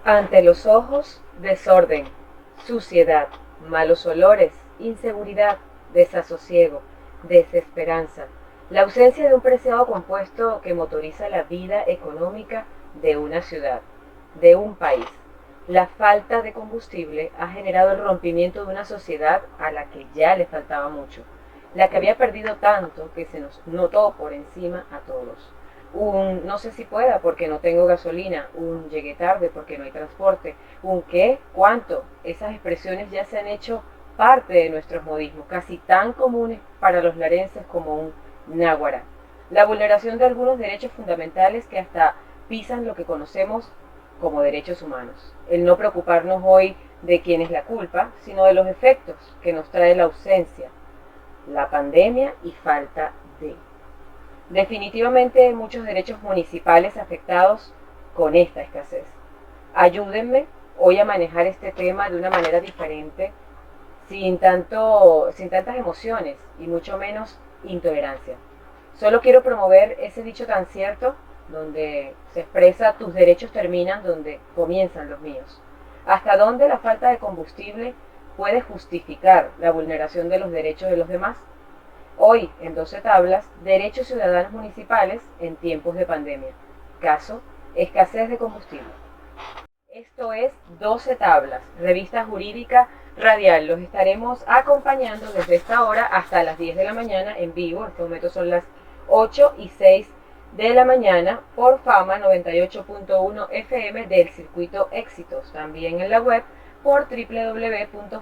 Ante los ojos, desorden, suciedad, malos olores, inseguridad, desasosiego, desesperanza, la ausencia de un preciado compuesto que motoriza la vida económica de una ciudad, de un país. La falta de combustible ha generado el rompimiento de una sociedad a la que ya le faltaba mucho, la que había perdido tanto que se nos notó por encima a todos. Un no sé si pueda porque no tengo gasolina, un llegué tarde porque no hay transporte, un qué, cuánto. Esas expresiones ya se han hecho parte de nuestros modismos, casi tan comunes para los larenses como un náguara. La vulneración de algunos derechos fundamentales que hasta pisan lo que conocemos como derechos humanos. El no preocuparnos hoy de quién es la culpa, sino de los efectos que nos trae la ausencia, la pandemia y falta de. Definitivamente hay muchos derechos municipales afectados con esta escasez. Ayúdenme hoy a manejar este tema de una manera diferente, sin tantas emociones y mucho menos intolerancia. Solo quiero promover ese dicho tan cierto donde se expresa tus derechos terminan donde comienzan los míos. ¿Hasta dónde la falta de combustible puede justificar la vulneración de los derechos de los demás? Hoy, en 12 tablas, derechos ciudadanos municipales en tiempos de pandemia. Caso, escasez de combustible. Esto es 12 tablas, revista jurídica radial. Los estaremos acompañando desde esta hora hasta las 10 de la mañana en vivo. En este momento son las 8:06 de la mañana por Fama 98.1 FM del circuito Éxitos. También en la web por www.fama.fm.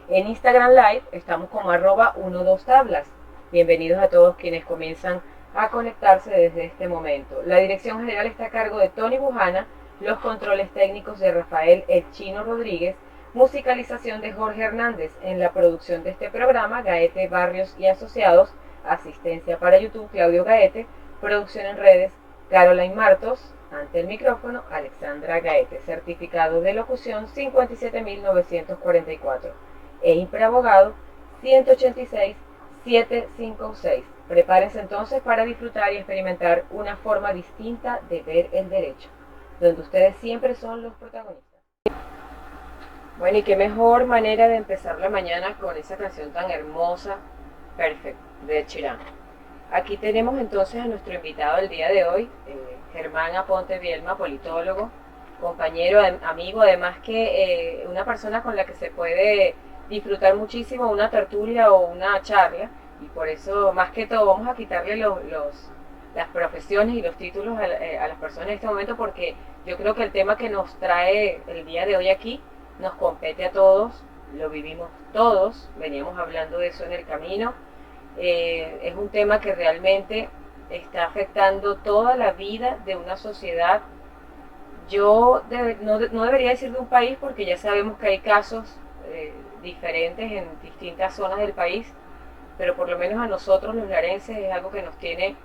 En Instagram Live estamos como @12tablas. Bienvenidos a todos quienes comienzan a conectarse desde este momento. La dirección general está a cargo de Tony Bujana, los controles técnicos de Rafael El Chino Rodríguez, musicalización de Jorge Hernández. En la producción de este programa, Gaete Barrios y Asociados, asistencia para YouTube, Claudio Gaete, producción en redes, Caroline Martos, ante el micrófono, Alexandra Gaete, certificado de locución 57944. E Imperabogado 186-756. Prepárense entonces para disfrutar y experimentar una forma distinta de ver el derecho, donde ustedes siempre son los protagonistas. Bueno, y qué mejor manera de empezar la mañana con esa canción tan hermosa, Perfect, de Chirán. Aquí tenemos entonces a nuestro invitado del día de hoy, Germán Aponte Bielma, politólogo, compañero, amigo, además que una persona con la que se puede disfrutar muchísimo una tertulia o una charla, y por eso más que todo vamos a quitarle las profesiones y los títulos a las personas en este momento, porque yo creo que el tema que nos trae el día de hoy aquí nos compete a todos, lo vivimos todos, veníamos hablando de eso en el camino. Es un tema que realmente está afectando toda la vida de una sociedad. No debería decir de un país porque ya sabemos que hay casos diferentes en distintas zonas del país, pero por lo menos a nosotros los larenses es algo que nos tiene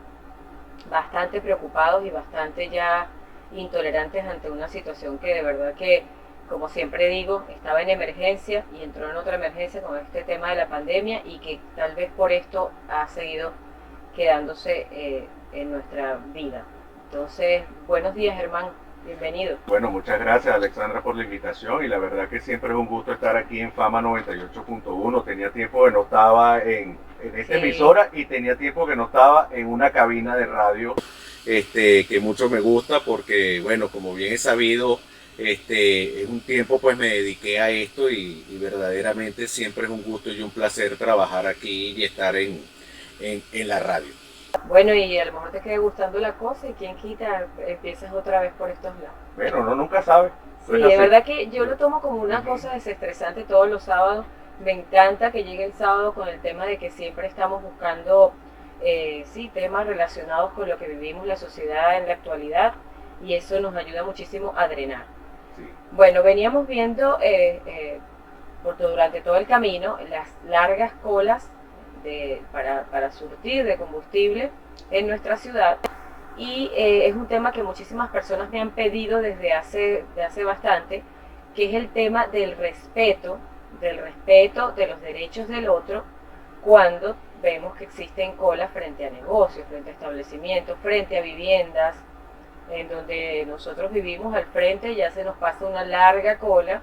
bastante preocupados y bastante ya intolerantes ante una situación que de verdad que, como siempre digo, estaba en emergencia y entró en otra emergencia con este tema de la pandemia y que tal vez por esto ha seguido quedándose en nuestra vida. Entonces, buenos días, Germán. Bienvenido. Bueno, muchas gracias Alexandra por la invitación y la verdad que siempre es un gusto estar aquí en Fama 98.1. Tenía tiempo que no estaba en esta emisora y tenía tiempo que no estaba en una cabina de radio que mucho me gusta porque, bueno, como bien he sabido, en un tiempo pues me dediqué a esto y verdaderamente siempre es un gusto y un placer trabajar aquí y estar en la radio. Bueno, y a lo mejor te quede gustando la cosa y quien quita empiezas otra vez por estos lados. Bueno, uno nunca sabe. Sí, de verdad que yo lo tomo como una cosa desestresante todos los sábados. Me encanta que llegue el sábado con el tema de que siempre estamos buscando temas relacionados con lo que vivimos la sociedad en la actualidad y eso nos ayuda muchísimo a drenar. Sí. Bueno, veníamos viendo durante todo el camino las largas colas para surtir de combustible en nuestra ciudad y es un tema que muchísimas personas me han pedido desde hace bastante, que es el tema del respeto de los derechos del otro cuando vemos que existen colas frente a negocios, frente a establecimientos, frente a viviendas, en donde nosotros vivimos al frente, ya se nos pasa una larga cola,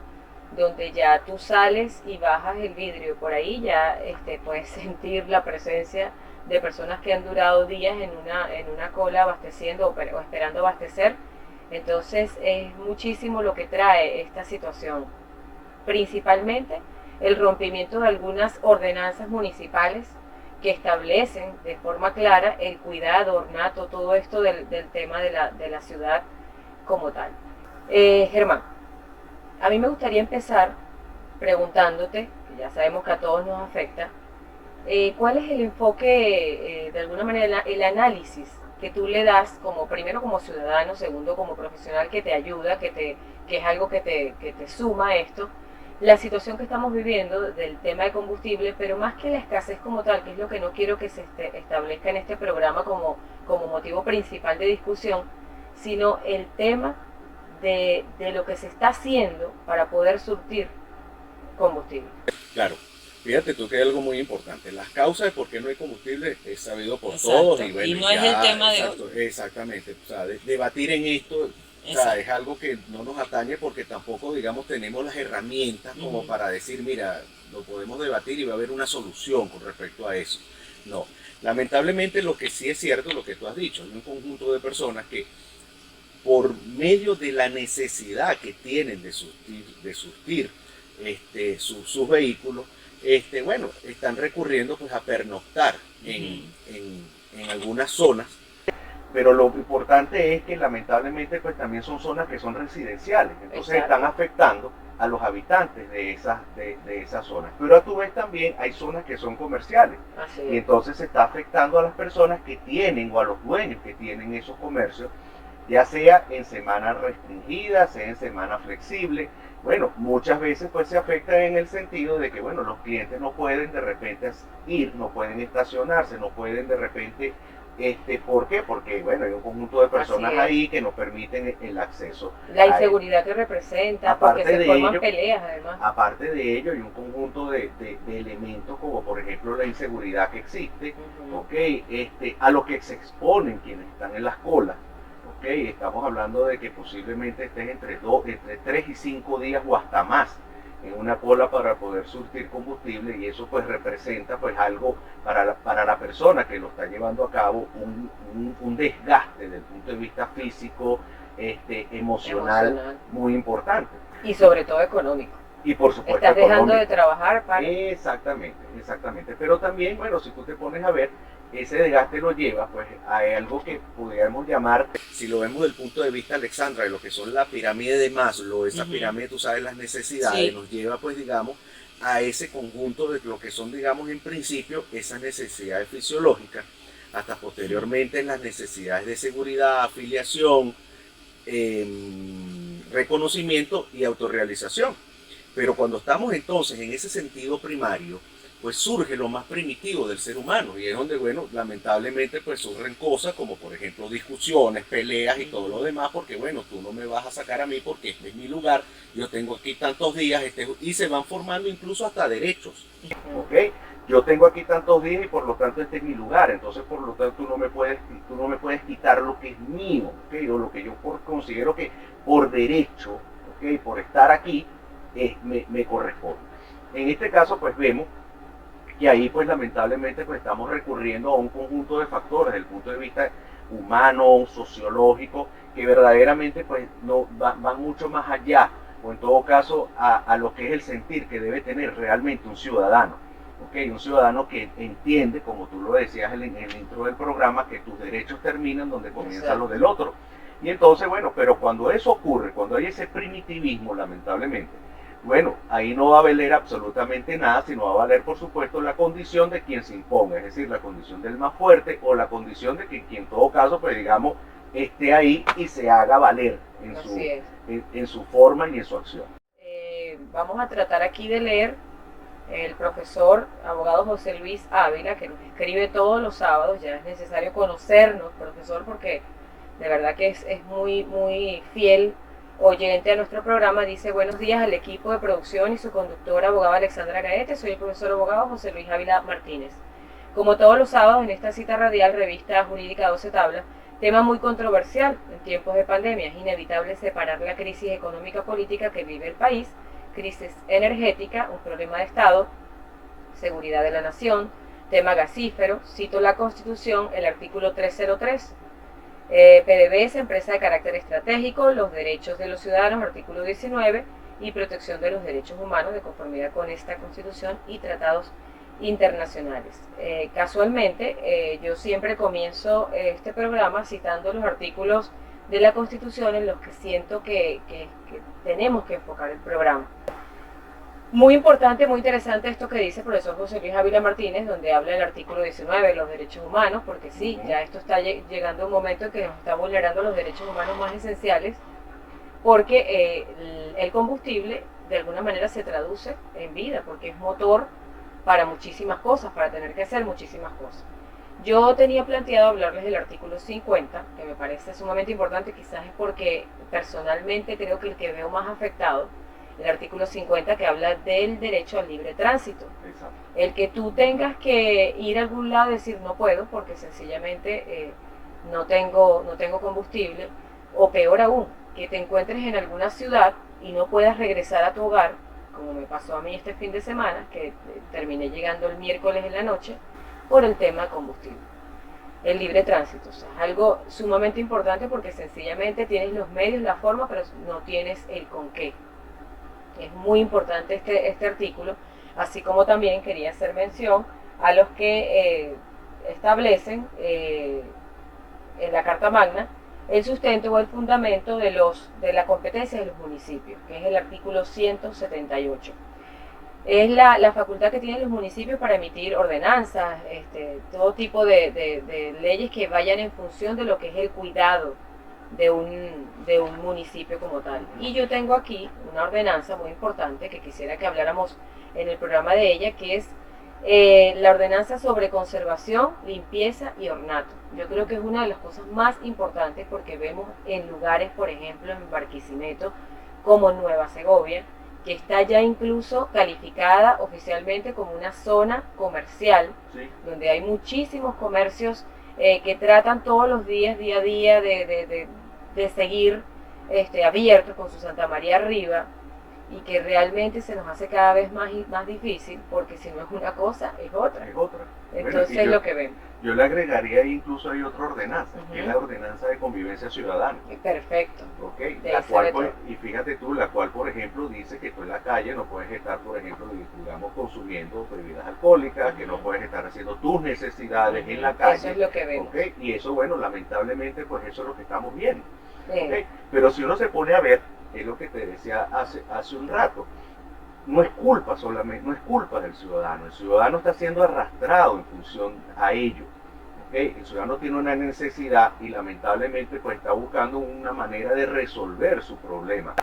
donde ya tú sales y bajas el vidrio, por ahí ya puedes sentir la presencia de personas que han durado días en una cola abasteciendo o esperando abastecer. Entonces es muchísimo lo que trae esta situación, principalmente el rompimiento de algunas ordenanzas municipales que establecen de forma clara el cuidado, ornato, todo esto del tema de la ciudad como tal. Germán, a mí me gustaría empezar preguntándote, que ya sabemos que a todos nos afecta, ¿cuál es el enfoque, de alguna manera, el análisis que tú le das como primero como ciudadano, segundo como profesional que te ayuda, que es algo que te suma a esto, la situación que estamos viviendo del tema de combustible, pero más que la escasez como tal, que es lo que no quiero que se establezca en este programa como motivo principal de discusión, sino el tema de lo que se está haciendo para poder surtir combustible? Claro. Fíjate tú que hay algo muy importante. Las causas de por qué no hay combustible es sabido por todos. Y, bueno, y no es el tema de hoy. Exactamente. O sea, debatir en esto, o sea, es algo que no nos atañe porque tampoco, digamos, tenemos las herramientas como para decir, mira, lo podemos debatir y va a haber una solución con respecto a eso. No. Lamentablemente lo que sí es cierto, lo que tú has dicho, hay un conjunto de personas que por medio de la necesidad que tienen de surtir sus vehículos, bueno, están recurriendo pues a pernoctar en algunas zonas, pero lo importante es que lamentablemente pues también son zonas que son residenciales, entonces están afectando a los habitantes de esas zonas, pero a tu vez también hay zonas que son comerciales, y entonces se está afectando a las personas que tienen o a los dueños que tienen esos comercios, ya sea en semana restringida, sea en semana flexible. Bueno, muchas veces pues se afecta en el sentido de que, bueno, los clientes no pueden de repente ir, no pueden estacionarse, no pueden de repente, ¿por qué? Porque, bueno, hay un conjunto de personas ahí que no permiten el acceso. La inseguridad que representa, porque se forman peleas además. Aparte de ello, hay un conjunto de elementos como, por ejemplo, la inseguridad que existe, a lo que se exponen quienes están en las colas. Estamos hablando de que posiblemente estés entre 3 y 5 días o hasta más en una cola para poder surtir combustible, y eso pues representa pues algo para la persona que lo está llevando a cabo, un desgaste desde el punto de vista físico, emocional muy importante. Y sobre todo económico. Y por supuesto estás dejando de trabajar para... Exactamente. Pero también, bueno, si tú te pones a ver, ese desgaste lo lleva pues a algo que podríamos llamar, si lo vemos desde el punto de vista, Alexandra, de lo que son la pirámide de Maslow, esa pirámide, tú sabes, las necesidades, nos lleva pues, digamos, a ese conjunto de lo que son, digamos, en principio, esas necesidades fisiológicas, hasta posteriormente las necesidades de seguridad, afiliación, reconocimiento y autorrealización. Pero cuando estamos entonces en ese sentido primario, pues surge lo más primitivo del ser humano, y es donde, bueno, lamentablemente pues surgen cosas como, por ejemplo, discusiones, peleas y todo lo demás, porque, bueno, tú no me vas a sacar a mí porque este es mi lugar, yo tengo aquí tantos días, y se van formando incluso hasta derechos, ¿ok? Yo tengo aquí tantos días y por lo tanto este es mi lugar, entonces por lo tanto tú no me puedes quitar lo que es mío, ¿ok? O lo que yo considero que por derecho, ¿ok? Por estar aquí, me corresponde. En este caso pues vemos que ahí pues lamentablemente pues estamos recurriendo a un conjunto de factores desde el punto de vista humano, sociológico, que verdaderamente pues no van mucho más allá, o en todo caso a lo que es el sentir que debe tener realmente un ciudadano, ¿okay? Un ciudadano que entiende, como tú lo decías en el intro del programa, que tus derechos terminan donde comienzan los del otro. Y entonces, bueno, pero cuando eso ocurre, cuando hay ese primitivismo, lamentablemente, bueno, ahí no va a valer absolutamente nada, sino va a valer, por supuesto, la condición de quien se imponga, es decir, la condición del más fuerte, o la condición de que en todo caso, pues digamos, esté ahí y se haga valer en su forma y en su acción. Vamos a tratar aquí de leer el profesor abogado José Luis Ávila, que nos escribe todos los sábados. Ya es necesario conocernos, profesor, porque de verdad que es muy, muy fiel oyente a nuestro programa. Dice: buenos días al equipo de producción y su conductora abogada Alexandra Gaete. Soy el profesor abogado José Luis Ávila Martínez. Como todos los sábados en esta cita radial, revista jurídica 12 tablas, tema muy controversial en tiempos de pandemia. Es inevitable separar la crisis económica política que vive el país, crisis energética, un problema de Estado, seguridad de la nación, tema gasífero. Cito la Constitución, el artículo 303. PDVSA, empresa de carácter estratégico, los derechos de los ciudadanos, artículo 19, y protección de los derechos humanos de conformidad con esta Constitución y tratados internacionales. Casualmente, yo siempre comienzo este programa citando los artículos de la Constitución en los que siento que tenemos que enfocar el programa. Muy importante, muy interesante esto que dice el profesor José Luis Ávila Martínez, donde habla del artículo 19 de los derechos humanos, porque sí, ya esto está llegando a un momento en que nos está vulnerando los derechos humanos más esenciales, porque el combustible de alguna manera se traduce en vida, porque es motor para muchísimas cosas, para tener que hacer muchísimas cosas. Yo tenía planteado hablarles del artículo 50, que me parece sumamente importante, quizás es porque personalmente creo que el que veo más afectado, el artículo 50, que habla del derecho al libre tránsito. Exacto. El que tú tengas que ir a algún lado y decir no puedo porque sencillamente no tengo combustible, o peor aún, que te encuentres en alguna ciudad y no puedas regresar a tu hogar, como me pasó a mí este fin de semana, que terminé llegando el miércoles en la noche por el tema combustible. El libre tránsito, o sea, es algo sumamente importante porque sencillamente tienes los medios, la forma, pero no tienes el con qué. Es muy importante este artículo, así como también quería hacer mención a los que establecen en la Carta Magna el sustento o el fundamento de la competencia de los municipios, que es el artículo 178. Es la facultad que tienen los municipios para emitir ordenanzas, todo tipo de leyes que vayan en función de lo que es el cuidado de un municipio como tal. Y yo tengo aquí una ordenanza muy importante que quisiera que habláramos en el programa de ella, que es la ordenanza sobre conservación, limpieza y ornato. Yo creo que es una de las cosas más importantes porque vemos en lugares, por ejemplo, en Barquisimeto, como Nueva Segovia, que está ya incluso calificada oficialmente como una zona comercial, sí, donde hay muchísimos comercios que tratan todos los días, día a día, de seguir abiertos con su Santa María arriba, y que realmente se nos hace cada vez más difícil, porque si no es una cosa, es otra. Es otra. Entonces bueno, lo que vemos. Yo le agregaría incluso hay otra ordenanza, que es la ordenanza de convivencia ciudadana. Perfecto. Okay. La cual, pues, y fíjate tú, la cual, por ejemplo, dice que tú en la calle no puedes estar, por ejemplo, digamos, consumiendo bebidas alcohólicas, que no puedes estar haciendo tus necesidades en la calle. Eso es lo que vemos. Okay. Y eso, bueno, lamentablemente, pues eso es lo que estamos viendo. Sí. Okay. Pero si uno se pone a ver, es lo que te decía hace un rato, no es culpa solamente, no es culpa del ciudadano, el ciudadano está siendo arrastrado en función a ello. ¿Okay? El ciudadano tiene una necesidad y lamentablemente pues está buscando una manera de resolver su problema.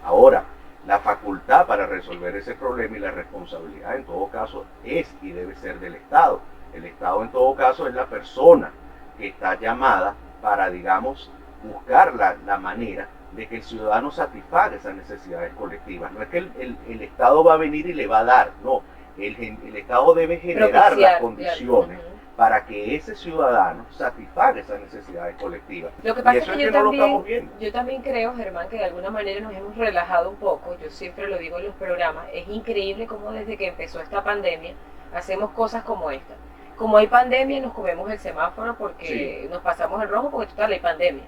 Ahora, la facultad para resolver ese problema y la responsabilidad en todo caso es y debe ser del Estado. El Estado en todo caso es la persona que está llamada para, digamos, buscar la manera de que el ciudadano satisfaga esas necesidades colectivas. No es que el Estado va a venir y le va a dar, no. El Estado debe generar las condiciones para que ese ciudadano satisfaga esas necesidades colectivas. Lo que pasa es que yo también creo, Germán, que de alguna manera nos hemos relajado un poco. Yo siempre lo digo en los programas. Es increíble cómo desde que empezó esta pandemia hacemos cosas como esta. Como hay pandemia, nos comemos el semáforo porque sí, nos pasamos el rojo porque total hay pandemia.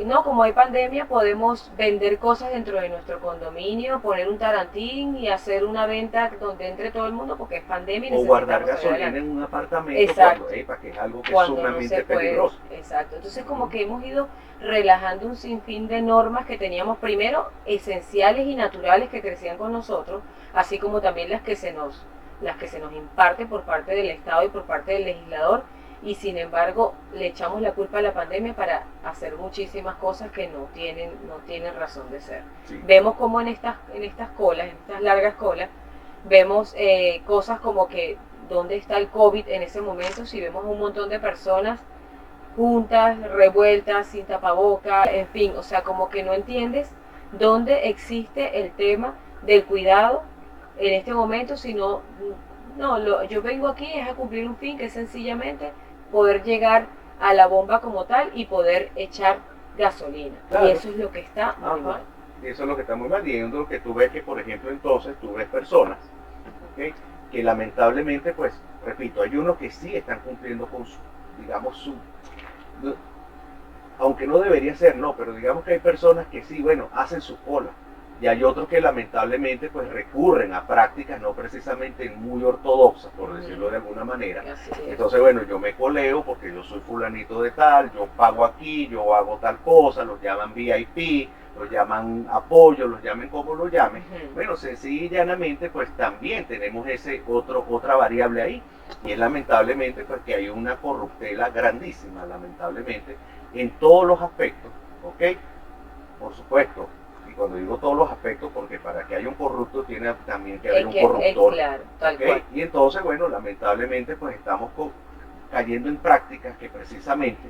No, como hay pandemia, podemos vender cosas dentro de nuestro condominio, poner un tarantín y hacer una venta donde entre todo el mundo porque es pandemia. Y o guardar gasolina en un apartamento cuando, que es algo que es sumamente peligroso. Exacto. Entonces como que hemos ido relajando un sinfín de normas que teníamos primero esenciales y naturales que crecían con nosotros, así como también las que se nos imparte por parte del Estado y por parte del legislador, y sin embargo le echamos la culpa a la pandemia para hacer muchísimas cosas que no tienen razón de ser. Sí. Vemos como en estas colas, en estas largas colas, vemos cosas como que ¿dónde está el COVID en ese momento? Si vemos un montón de personas juntas, revueltas, sin tapaboca, en fin, o sea, como que no entiendes dónde existe el tema del cuidado en este momento, sino No, yo vengo aquí es a cumplir un fin que es sencillamente poder llegar a la bomba como tal y poder echar gasolina. Claro. Y eso es lo que está muy mal. Y eso es lo que está muy mal. Y es lo que tú ves que, por ejemplo, entonces tú ves personas, ¿okay?, que lamentablemente, pues, repito, hay unos que sí están cumpliendo con su, digamos, su, aunque no debería ser, no, pero digamos que hay personas que sí, bueno, hacen su cola. Y hay otros que lamentablemente pues recurren a prácticas no precisamente muy ortodoxas, por decirlo de alguna manera. Entonces, bueno, yo me coleo porque yo soy fulanito de tal, yo pago aquí, yo hago tal cosa, los llaman VIP, los llaman apoyo, los llamen como lo llamen. Bueno, sencilla y llanamente pues también tenemos otra variable ahí. Y es lamentablemente pues que hay una corruptela grandísima, lamentablemente, en todos los aspectos, ¿ok? Por supuesto, y cuando digo todos los aspectos, porque para que haya un corrupto tiene también que haber un corruptor. Claro, tal ¿Okay? cual. Y entonces, bueno, lamentablemente pues estamos cayendo en prácticas que precisamente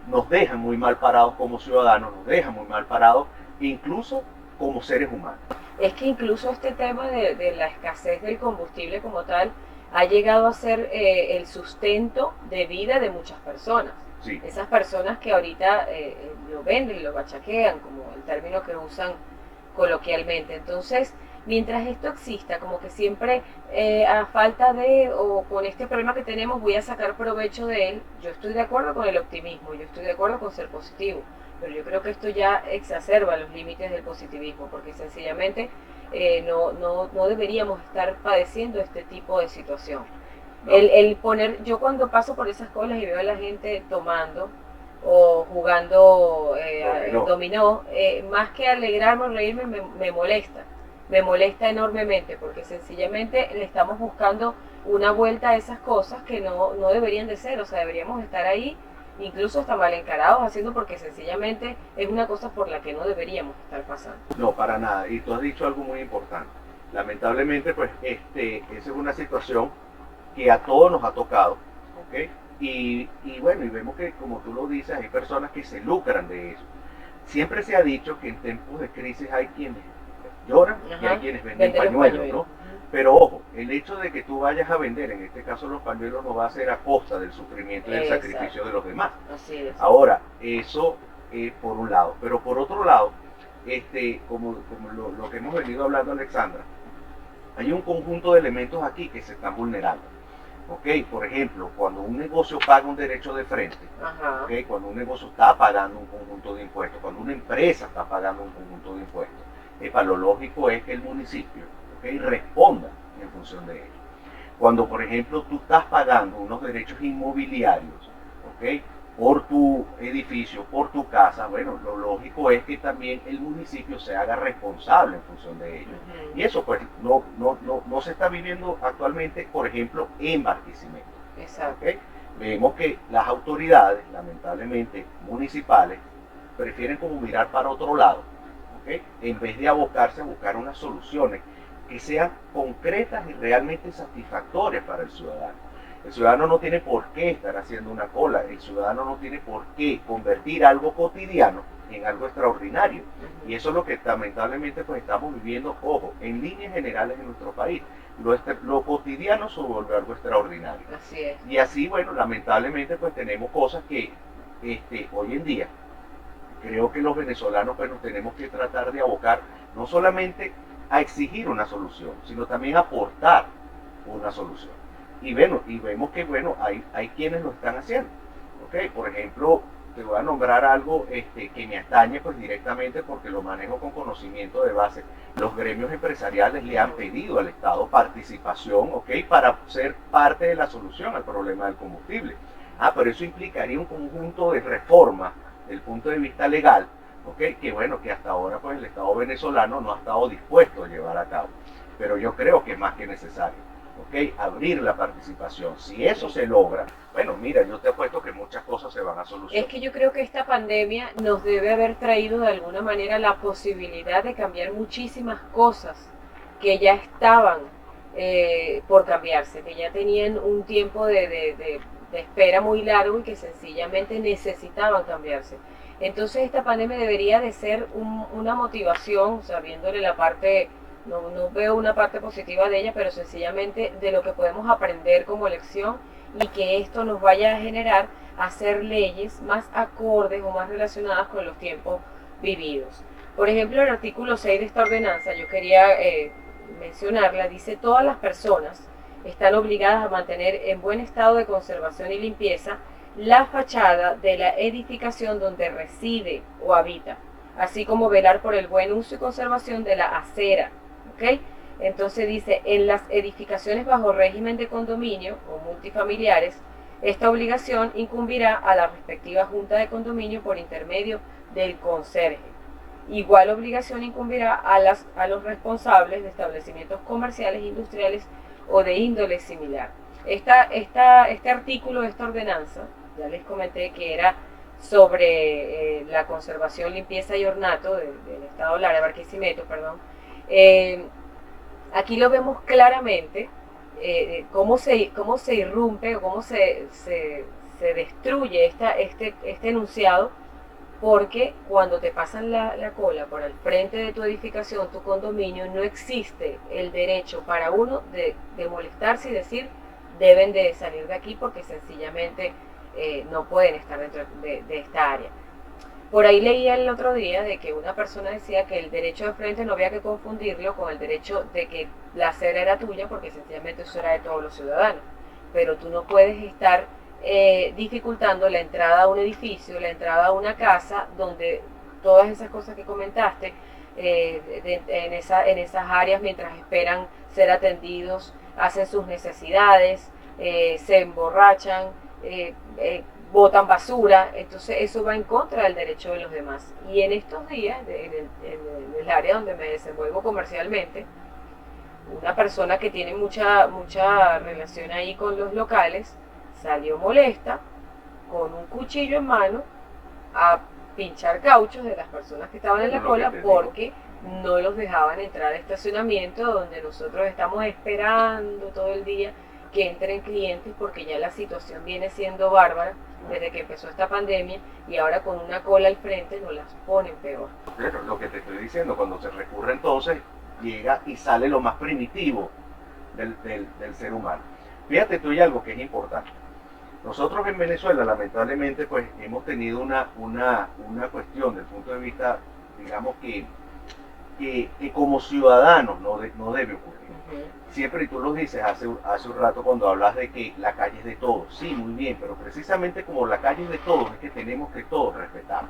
nos dejan muy mal parados como ciudadanos, nos dejan muy mal parados incluso como seres humanos. Es que incluso este tema de la escasez del combustible como tal ha llegado a ser el sustento de vida de muchas personas. Sí. Esas personas que ahorita lo venden, lo bachaquean, como el término que usan coloquialmente. Entonces, mientras esto exista, como que siempre a falta de, o con este problema que tenemos, voy a sacar provecho de él, yo estoy de acuerdo con el optimismo, yo estoy de acuerdo con ser positivo, pero yo creo que esto ya exacerba los límites del positivismo, porque sencillamente no deberíamos estar padeciendo este tipo de situación. No. El poner, yo cuando paso por esas colas y veo a la gente tomando o jugando dominó, más que alegrarme o reírme, me molesta enormemente, porque sencillamente le estamos buscando una vuelta a esas cosas que no deberían de ser, o sea, deberíamos estar ahí, incluso hasta mal encarados haciendo, porque sencillamente es una cosa por la que no deberíamos estar pasando. No, para nada, y tú has dicho algo muy importante. Lamentablemente, pues, esa es una situación que a todos nos ha tocado, ¿ok? Y bueno, y vemos que, como tú lo dices, hay personas que se lucran de eso. Siempre se ha dicho que en tiempos de crisis hay quienes lloran y hay quienes venden pañuelos, ¿no? Pero ojo, el hecho de que tú vayas a vender, en este caso los pañuelos, no va a ser a costa del sufrimiento y del sacrificio de los demás. Así es. Ahora, eso por un lado. Pero por otro lado, como lo que hemos venido hablando, Alexandra, hay un conjunto de elementos aquí que se están vulnerando. ¿Okay? Por ejemplo, cuando un negocio paga un derecho de frente, ¿okay?, cuando un negocio está pagando un conjunto de impuestos, cuando una empresa está pagando un conjunto de impuestos, lo lógico es que el municipio, ¿okay?, responda en función de ello. Cuando, por ejemplo, tú estás pagando unos derechos inmobiliarios, ¿okay?, por tu edificio, por tu casa, bueno, lo lógico es que también el municipio se haga responsable en función de ello. Y eso pues no se está viviendo actualmente, por ejemplo, en Barquisimeto. Exacto. ¿Okay? Vemos que las autoridades, lamentablemente municipales, prefieren como mirar para otro lado, ¿okay?, en vez de abocarse a buscar unas soluciones que sean concretas y realmente satisfactorias para el ciudadano. El ciudadano no tiene por qué estar haciendo una cola, el ciudadano no tiene por qué convertir algo cotidiano en algo extraordinario. Y eso es lo que lamentablemente pues estamos viviendo, ojo, en líneas generales en nuestro país. Lo cotidiano se vuelve algo extraordinario. Así es. Y así, bueno, lamentablemente pues tenemos cosas que hoy en día creo que los venezolanos pues nos tenemos que tratar de abocar no solamente a exigir una solución, sino también a aportar una solución. Y vemos que bueno, hay quienes lo están haciendo. ¿Okay? Por ejemplo, te voy a nombrar algo que me atañe pues directamente porque lo manejo con conocimiento de base. Los gremios empresariales le han pedido al Estado participación, ¿okay?, para ser parte de la solución al problema del combustible. Pero eso implicaría un conjunto de reformas desde el punto de vista legal, ¿okay?, que bueno, que hasta ahora pues el Estado venezolano no ha estado dispuesto a llevar a cabo. Pero yo creo que es más que necesario. ¿Okay? Abrir la participación. Si eso se logra, bueno, mira, yo te apuesto que muchas cosas se van a solucionar. Es que yo creo que esta pandemia nos debe haber traído de alguna manera la posibilidad de cambiar muchísimas cosas que ya estaban por cambiarse, que ya tenían un tiempo de espera muy largo y que sencillamente necesitaban cambiarse. Entonces esta pandemia debería de ser una motivación, o sea, viéndole la parte no veo una parte positiva de ella, pero sencillamente de lo que podemos aprender como lección y que esto nos vaya a generar hacer leyes más acordes o más relacionadas con los tiempos vividos. Por ejemplo, el artículo 6 de esta ordenanza, yo quería mencionarla, dice: todas las personas están obligadas a mantener en buen estado de conservación y limpieza la fachada de la edificación donde reside o habita, así como velar por el buen uso y conservación de la acera, ¿ok? Entonces dice: en las edificaciones bajo régimen de condominio o multifamiliares, esta obligación incumbirá a la respectiva junta de condominio por intermedio del conserje. Igual obligación incumbirá a los responsables de establecimientos comerciales, industriales o de índole similar. Este artículo de esta ordenanza, ya les comenté que era sobre la conservación, limpieza y ornato del Estado Lara de Barquisimeto, perdón. Aquí lo vemos claramente, cómo se irrumpe o cómo se destruye este enunciado, porque cuando te pasan la cola por el frente de tu edificación, tu condominio, no existe el derecho para uno de molestarse y decir: deben de salir de aquí, porque sencillamente no pueden estar dentro de esta área. Por ahí leía el otro día de que una persona decía que el derecho de frente no había que confundirlo con el derecho de que la acera era tuya, porque sencillamente eso era de todos los ciudadanos. Pero tú no puedes estar dificultando la entrada a un edificio, la entrada a una casa, donde todas esas cosas que comentaste, en esas áreas, mientras esperan ser atendidos, hacen sus necesidades, se emborrachan, botan basura. Entonces eso va en contra del derecho de los demás. Y en estos días, en el área donde me desenvuelvo comercialmente, una persona que tiene mucha relación ahí con los locales salió molesta con un cuchillo en mano a pinchar cauchos de las personas que estaban en la cola, porque no los dejaban entrar al estacionamiento donde nosotros estamos esperando todo el día que entren clientes, porque ya la situación viene siendo bárbara desde que empezó esta pandemia, y ahora con una cola al frente nos las ponen peor. Pero lo que te estoy diciendo, cuando se recurre, entonces llega y sale lo más primitivo del ser humano. Fíjate tú, y algo que es importante. Nosotros en Venezuela, lamentablemente, pues hemos tenido una cuestión desde el punto de vista, digamos, que como ciudadanos no debe ocurrir. Siempre, y tú lo dices hace un rato cuando hablas de que la calle es de todos. Sí, muy bien, pero precisamente como la calle es de todos, es que tenemos que todos respetar.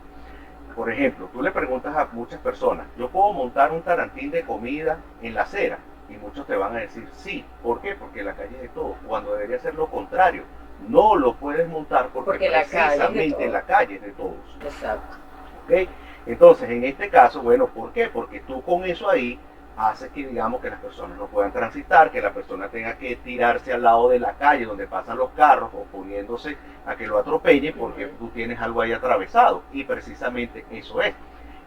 Por ejemplo, tú le preguntas a muchas personas: ¿yo puedo montar un tarantín de comida en la acera? Y muchos te van a decir sí. ¿Por qué? Porque la calle es de todos, cuando debería ser lo contrario. No lo puedes montar porque precisamente la calle es de todos. Exacto. ¿Okay? Entonces, en este caso, bueno, ¿por qué? Porque tú con eso ahí haces que, digamos, que las personas no puedan transitar, que la persona tenga que tirarse al lado de la calle donde pasan los carros, o poniéndose a que lo atropellen porque tú tienes algo ahí atravesado. Y precisamente eso es.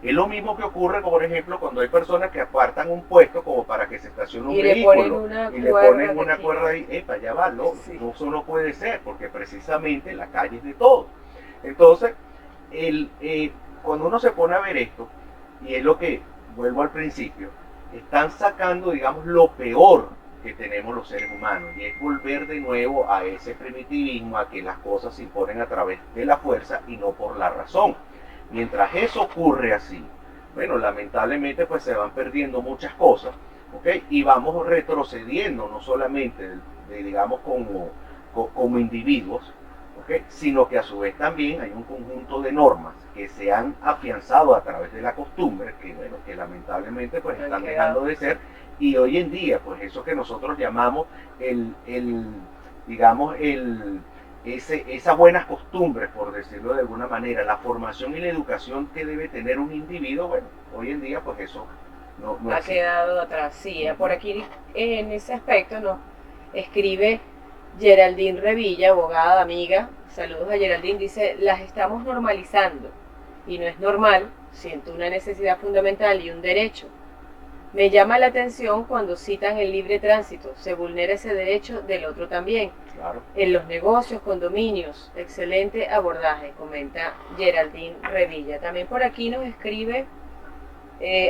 Es lo mismo que ocurre, por ejemplo, cuando hay personas que apartan un puesto como para que se estacione un vehículo y le ponen una cuerda ahí. Epa, ya va, no, eso no puede ser, porque precisamente la calle es de todos. Entonces, cuando uno se pone a ver esto, y es lo que, vuelvo al principio, están sacando, digamos, lo peor que tenemos los seres humanos, y es volver de nuevo a ese primitivismo, a que las cosas se imponen a través de la fuerza y no por la razón. Mientras eso ocurre así, bueno, lamentablemente pues se van perdiendo muchas cosas, ¿ok? Y vamos retrocediendo, no solamente, digamos, como individuos, ¿ok? Sino que a su vez también hay un conjunto de normas que se han afianzado a través de la costumbre, que, bueno, que lamentablemente pues están dejando de ser, y hoy en día pues eso que nosotros llamamos esas buenas costumbres, por decirlo de alguna manera, la formación y la educación que debe tener un individuo, bueno, hoy en día pues eso no ha quedado atrás. Sí, por aquí en ese aspecto nos escribe Geraldine Revilla, abogada, amiga. Saludos a Geraldine. Dice: las estamos normalizando y no es normal. Siento una necesidad fundamental y un derecho. Me llama la atención cuando citan el libre tránsito. Se vulnera ese derecho del otro también. Claro. En los negocios, condominios. Excelente abordaje, comenta Geraldine Revilla. También por aquí nos escribe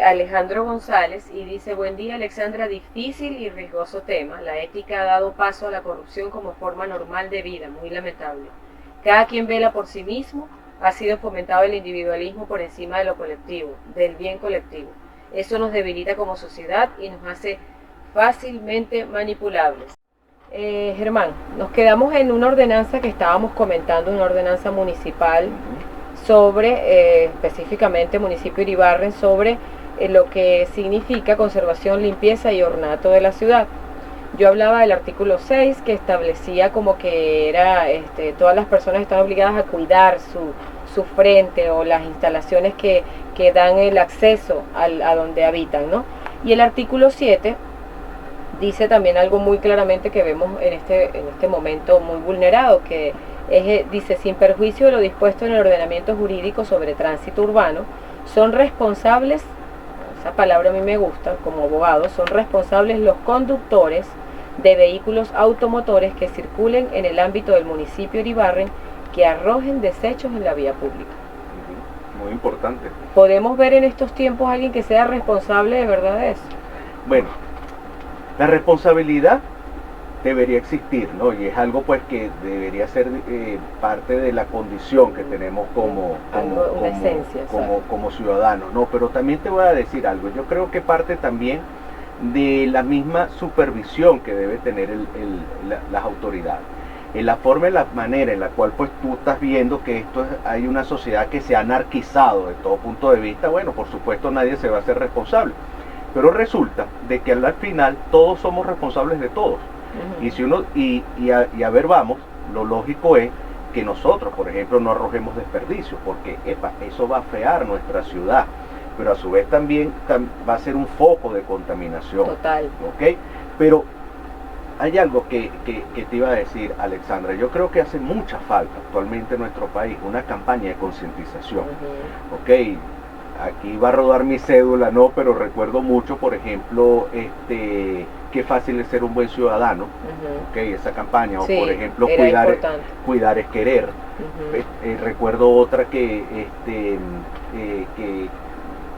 Alejandro González, y dice: buen día Alexandra, difícil y riesgoso tema. La ética ha dado paso a la corrupción como forma normal de vida, muy lamentable. Cada quien vela por sí mismo, ha sido fomentado el individualismo por encima de lo colectivo, del bien colectivo. Eso nos debilita como sociedad y nos hace fácilmente manipulables. Germán, nos quedamos en una ordenanza que estábamos comentando, una ordenanza municipal sobre, específicamente municipio Iribarren, sobre lo que significa conservación, limpieza y ornato de la ciudad. Yo hablaba del artículo 6 que establecía como que era, todas las personas están obligadas a cuidar su frente o las instalaciones que dan el acceso a donde habitan, ¿no? Y el artículo 7 dice también algo muy claramente que vemos en este momento muy vulnerado, que dice: sin perjuicio de lo dispuesto en el ordenamiento jurídico sobre tránsito urbano, son responsables, esa palabra a mí me gusta como abogado, son responsables los conductores de vehículos automotores que circulen en el ámbito del municipio Iribarren que arrojen desechos en la vía pública. Muy importante. ¿Podemos ver en estos tiempos a alguien que sea responsable de verdad de eso? Bueno, la responsabilidad debería existir, ¿no? Y es algo pues que debería ser parte de la condición que tenemos como ciudadanos, ¿no? Pero también te voy a decir algo, yo creo que parte también de la misma supervisión que debe tener las autoridades. En la forma, en la manera en la cual pues tú estás viendo que hay una sociedad que se ha anarquizado de todo punto de vista, bueno, por supuesto nadie se va a hacer responsable. Pero resulta de que al final todos somos responsables de todos. Y si uno a ver, vamos, lo lógico es que nosotros, por ejemplo, no arrojemos desperdicios, porque eso va a fear nuestra ciudad, pero a su vez también va a ser un foco de contaminación. Total. ¿Ok? Pero hay algo que te iba a decir, Alexandra. Yo creo que hace mucha falta actualmente en nuestro país una campaña de concientización. ¿Ok? Aquí va a rodar mi cédula, no, pero recuerdo mucho, por ejemplo, qué fácil es ser un buen ciudadano, okay, esa campaña, sí, o por ejemplo, cuidar es querer. Recuerdo otra que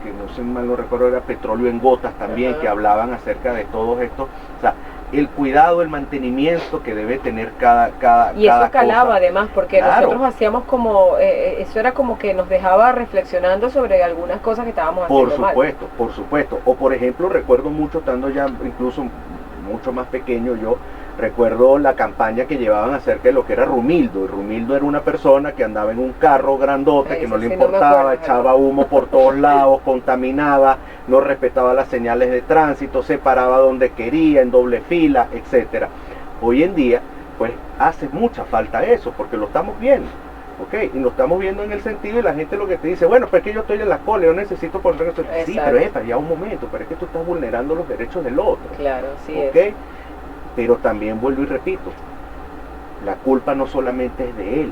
no sé, mal no recuerdo, era Petróleo en Gotas también, que hablaban acerca de todo esto, o sea, el cuidado, el mantenimiento que debe tener cada y eso calaba cosa. Además, porque claro, nosotros hacíamos como, eso era como que nos dejaba reflexionando sobre algunas cosas que estábamos haciendo mal. Por supuesto, o por ejemplo, recuerdo mucho, estando ya incluso mucho más pequeño yo, recuerdo la campaña que llevaban acerca de lo que era Rumildo. Y Rumildo era una persona que andaba en un carro grandote, que no le importaba, echaba humo por todos lados, contaminaba, no respetaba las señales de tránsito, se paraba donde quería, en doble fila, etcétera. Hoy en día, pues hace mucha falta eso, porque lo estamos viendo. ¿Ok? Y lo estamos viendo en el sentido, y la gente lo que te dice: bueno, pues es que yo estoy en la cola, yo necesito poner esto. Sí, pero ya un momento, pero es que tú estás vulnerando los derechos del otro. Claro, sí. ¿Ok? Pero también vuelvo y repito, la culpa no solamente es de él,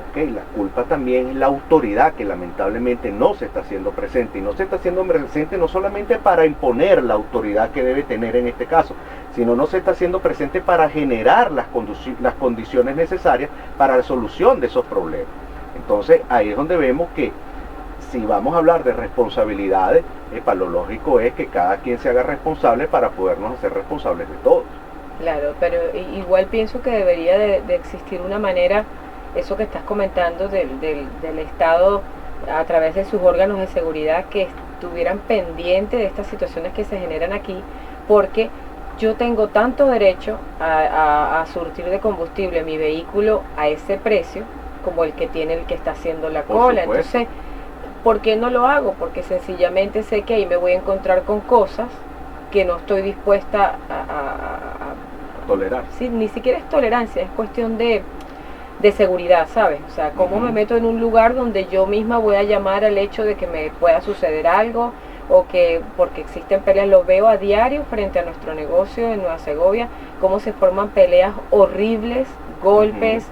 ¿okay? La culpa también es la autoridad, que lamentablemente no se está haciendo presente, y no se está haciendo presente no solamente para imponer la autoridad que debe tener en este caso, sino no se está haciendo presente para generar las condiciones necesarias para la solución de esos problemas. Entonces ahí es donde vemos que si vamos a hablar de responsabilidades, lo lógico es que cada quien se haga responsable para podernos hacer responsables de todos. Claro, pero igual pienso que debería de existir una manera, eso que estás comentando del Estado a través de sus órganos de seguridad, que estuvieran pendientes de estas situaciones que se generan aquí, porque yo tengo tanto derecho a surtir de combustible mi vehículo a ese precio como el que tiene el que está haciendo la cola. Entonces, ¿por qué no lo hago? Porque sencillamente sé que ahí me voy a encontrar con cosas que no estoy dispuesta a tolerar. Sí, ni siquiera es tolerancia, es cuestión de seguridad, ¿sabes? O sea, cómo me meto en un lugar donde yo misma voy a llamar al hecho de que me pueda suceder algo, o que, porque existen peleas, lo veo a diario frente a nuestro negocio en Nueva Segovia, cómo se forman peleas horribles, golpes,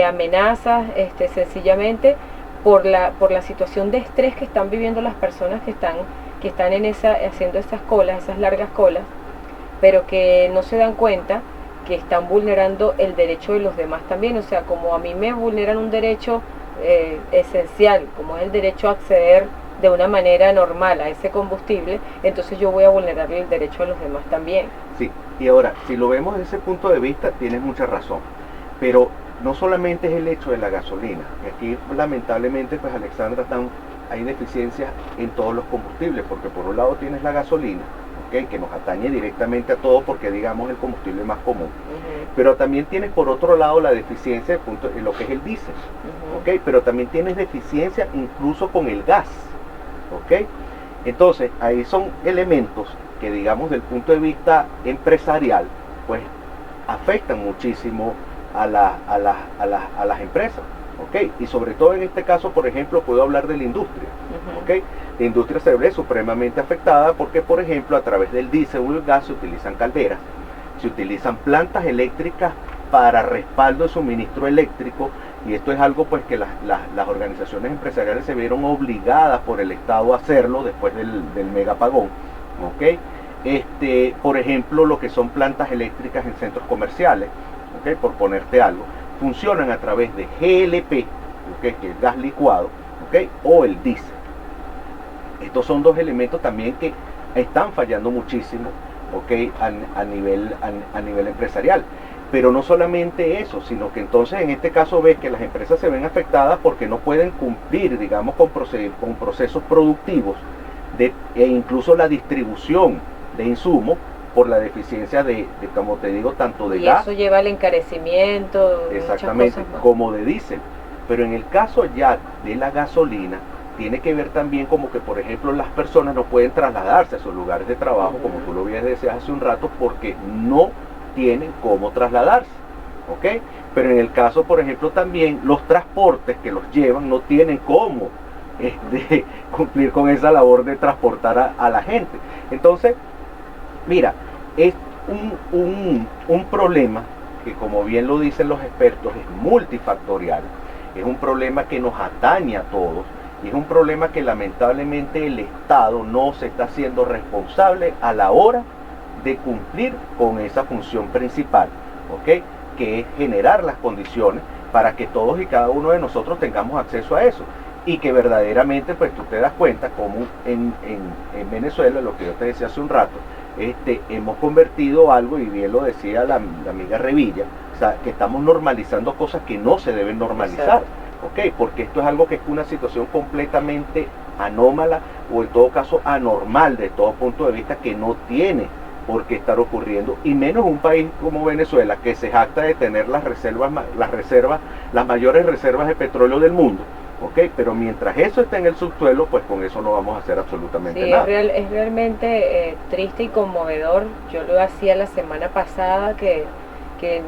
amenazas, sencillamente por la situación de estrés que están viviendo las personas que están haciendo esas colas, esas largas colas, pero que no se dan cuenta que están vulnerando el derecho de los demás también. O sea, como a mí me vulneran un derecho esencial, como es el derecho a acceder de una manera normal a ese combustible, entonces yo voy a vulnerar el derecho a los demás también. Sí, y ahora, si lo vemos desde ese punto de vista, tienes mucha razón. Pero no solamente es el hecho de la gasolina. Aquí, lamentablemente, pues Alexandra, hay deficiencias en todos los combustibles, porque por un lado tienes la gasolina, ¿okay?, que nos atañe directamente a todo porque digamos el combustible más común. Pero también tienes por otro lado la deficiencia en lo que es el diésel, ¿okay?, pero también tienes deficiencia incluso con el gas, ¿okay? Entonces ahí son elementos que digamos del punto de vista empresarial pues afectan muchísimo a las empresas, ¿okay? Y sobre todo en este caso, por ejemplo, puedo hablar de la industria, ¿okay? La industria se ve supremamente afectada porque, por ejemplo, a través del diésel o el gas se utilizan calderas, se utilizan plantas eléctricas para respaldo de suministro eléctrico, y esto es algo pues que las organizaciones empresariales se vieron obligadas por el Estado a hacerlo después del megapagón, ¿okay? Por ejemplo, lo que son plantas eléctricas en centros comerciales, ¿okay?, por ponerte algo, funcionan a través de GLP, ¿okay?, que es gas licuado, ¿okay?, o el diésel. Estos son dos elementos también que están fallando muchísimo, ¿okay?, a nivel empresarial. Pero no solamente eso, sino que entonces en este caso ves que las empresas se ven afectadas porque no pueden cumplir, digamos, con procesos productivos e incluso la distribución de insumos por la deficiencia de, como te digo, tanto de gas. Y eso lleva al encarecimiento. Exactamente, como de diésel. Pero en el caso ya de la gasolina, tiene que ver también como que, por ejemplo, las personas no pueden trasladarse a sus lugares de trabajo, como tú lo habías deseado hace un rato, porque no tienen cómo trasladarse, ¿ok? Pero en el caso, por ejemplo, también los transportes que los llevan no tienen cómo cumplir con esa labor de transportar a la gente. Entonces, mira, es un problema que, como bien lo dicen los expertos, es multifactorial, es un problema que nos atañe a todos, y es un problema que lamentablemente el Estado no se está haciendo responsable a la hora de cumplir con esa función principal, ¿ok?, que es generar las condiciones para que todos y cada uno de nosotros tengamos acceso a eso, y que verdaderamente pues tú te das cuenta como en Venezuela, lo que yo te decía hace un rato, hemos convertido algo, y bien lo decía la amiga Revilla, o sea, que estamos normalizando cosas que no se deben normalizar, ¿ok?, porque esto es algo que es una situación completamente anómala, o en todo caso anormal de todo punto de vista, que no tiene por qué estar ocurriendo, y menos un país como Venezuela, que se jacta de tener las mayores reservas de petróleo del mundo, ¿ok? Pero mientras eso esté en el subsuelo, pues con eso no vamos a hacer absolutamente nada. Es realmente triste y conmovedor. Yo lo hacía la semana pasada, que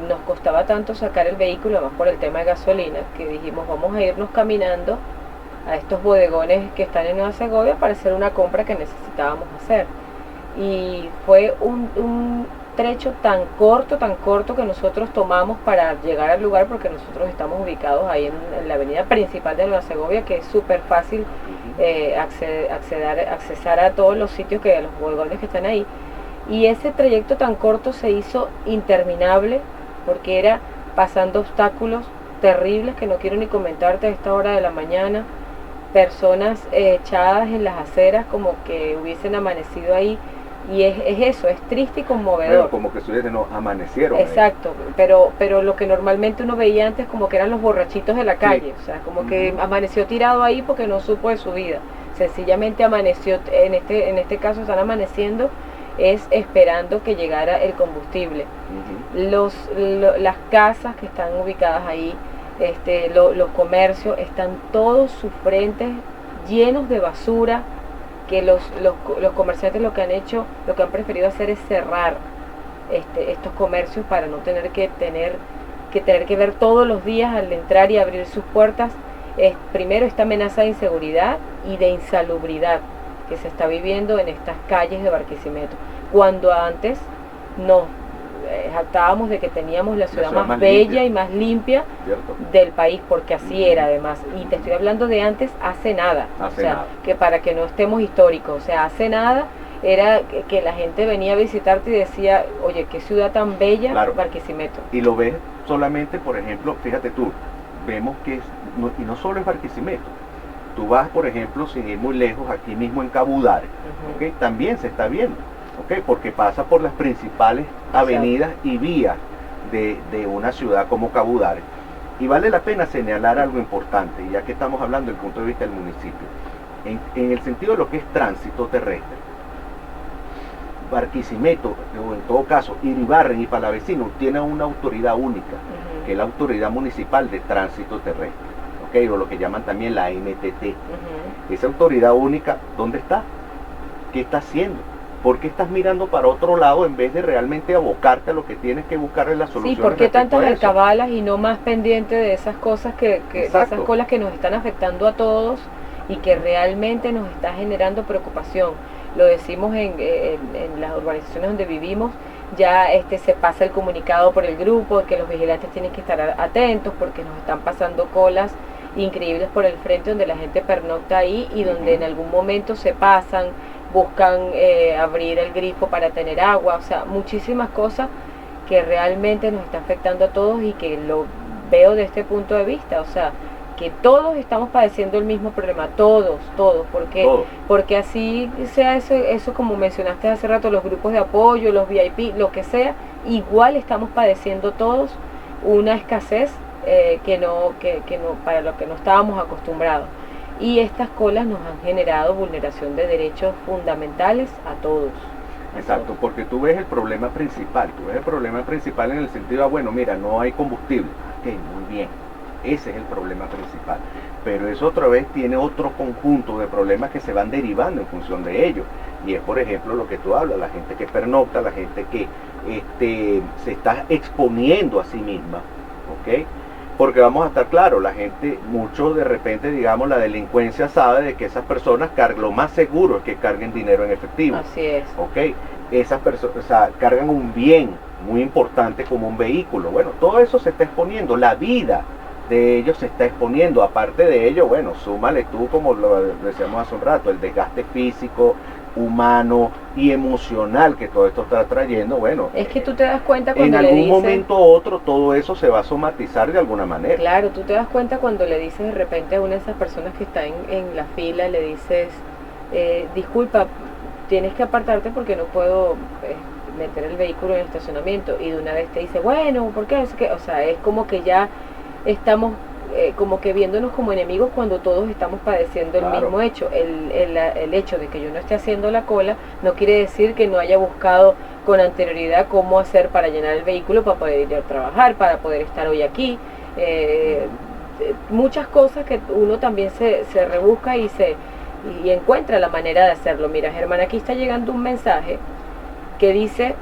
nos costaba tanto sacar el vehículo, además por el tema de gasolina, que dijimos vamos a irnos caminando a estos bodegones que están en Nueva Segovia para hacer una compra que necesitábamos hacer. Y fue un trecho tan corto que nosotros tomamos para llegar al lugar, porque nosotros estamos ubicados ahí en la avenida principal de Nueva Segovia, que es súper fácil accesar a todos los sitios, que a los bodegones que están ahí. Y ese trayecto tan corto se hizo interminable, porque era pasando obstáculos terribles que no quiero ni comentarte a esta hora de la mañana, personas echadas en las aceras como que hubiesen amanecido ahí. Y es eso, es triste y conmovedor. Bueno, como que ustedes no amanecieron. Exacto, pero lo que normalmente uno veía antes como que eran los borrachitos de la calle, o sea, como que amaneció tirado ahí porque no supo de su vida. Sencillamente amaneció, en este caso están amaneciendo, es esperando que llegara el combustible. Las casas que están ubicadas ahí, los comercios, están todos sus frentes llenos de basura, que los comerciantes lo que han preferido hacer es cerrar estos comercios para no tener que ver todos los días al entrar y abrir sus puertas, primero esta amenaza de inseguridad y de insalubridad que se está viviendo en estas calles de Barquisimeto, cuando antes nos jactábamos de que teníamos la ciudad más bella limpia y más limpia del país, porque así era además, y te estoy hablando de antes, hace nada, que para que no estemos históricos, o sea, hace nada era que la gente venía a visitarte y decía, oye, qué ciudad tan bella, Barquisimeto. Y lo ves solamente, por ejemplo, fíjate tú, vemos que y no solo es Barquisimeto, tú vas, por ejemplo, sin ir muy lejos, aquí mismo en Cabudare, ¿okay? También se está viendo, ¿okay? Porque pasa por las principales avenidas y vías de una ciudad como Cabudare. Y vale la pena señalar algo importante, ya que estamos hablando desde el punto de vista del municipio. En el sentido de lo que es tránsito terrestre, Barquisimeto, o en todo caso Iribarren y Palavecino, tienen una autoridad única, que es la Autoridad Municipal de Tránsito Terrestre, ¿okay? O lo que llaman también la NTT. Esa autoridad única, ¿dónde está? ¿Qué está haciendo? ¿Por qué estás mirando para otro lado en vez de realmente abocarte a lo que tienes que buscarle la solución? Sí, ¿por qué tantas alcabalas y no más pendiente de esas cosas de esas colas que nos están afectando a todos y que realmente nos está generando preocupación? Lo decimos en las urbanizaciones donde vivimos, ya se pasa el comunicado por el grupo, que los vigilantes tienen que estar atentos porque nos están pasando colas increíbles por el frente donde la gente pernocta ahí y donde en algún momento se pasan, buscan abrir el grifo para tener agua, o sea, muchísimas cosas que realmente nos está afectando a todos y que lo veo de este punto de vista, o sea, que todos estamos padeciendo el mismo problema, todos, porque así sea eso como mencionaste hace rato, los grupos de apoyo, los VIP, lo que sea, igual estamos padeciendo todos una escasez que no para lo que no estábamos acostumbrados. Y estas colas nos han generado vulneración de derechos fundamentales a todos. Exacto, porque tú ves el problema principal, en el sentido de, bueno, mira, no hay combustible, ok, muy bien, ese es el problema principal, pero eso otra vez tiene otro conjunto de problemas que se van derivando en función de ello, y es por ejemplo lo que tú hablas, la gente que pernocta, la gente que se está exponiendo a sí misma, ok. Porque vamos a estar claros, la gente, mucho de repente, digamos, la delincuencia sabe de que esas personas lo más seguro es que carguen dinero en efectivo. Así es. ¿Ok? Esas personas, o sea, cargan un bien muy importante como un vehículo. Bueno, todo eso se está exponiendo, la vida de ellos se está exponiendo. Aparte de ello, bueno, súmale tú, como lo decíamos hace un rato, el desgaste físico, humano y emocional que todo esto está trayendo. Bueno, es que tú te das cuenta cuando en algún momento u otro todo eso se va a somatizar de alguna manera. Claro, tú te das cuenta cuando le dices de repente a una de esas personas que está en la fila, le dices, disculpa, tienes que apartarte porque no puedo meter el vehículo en el estacionamiento, y de una vez te dice, bueno, ¿por qué? O sea, es como que ya estamos como que viéndonos como enemigos cuando todos estamos padeciendo el mismo hecho. El hecho de que yo no esté haciendo la cola no quiere decir que no haya buscado con anterioridad cómo hacer para llenar el vehículo, para poder ir a trabajar, para poder estar hoy aquí. Muchas cosas que uno también se rebusca y encuentra la manera de hacerlo. Mira, Germán, aquí está llegando un mensaje que dice,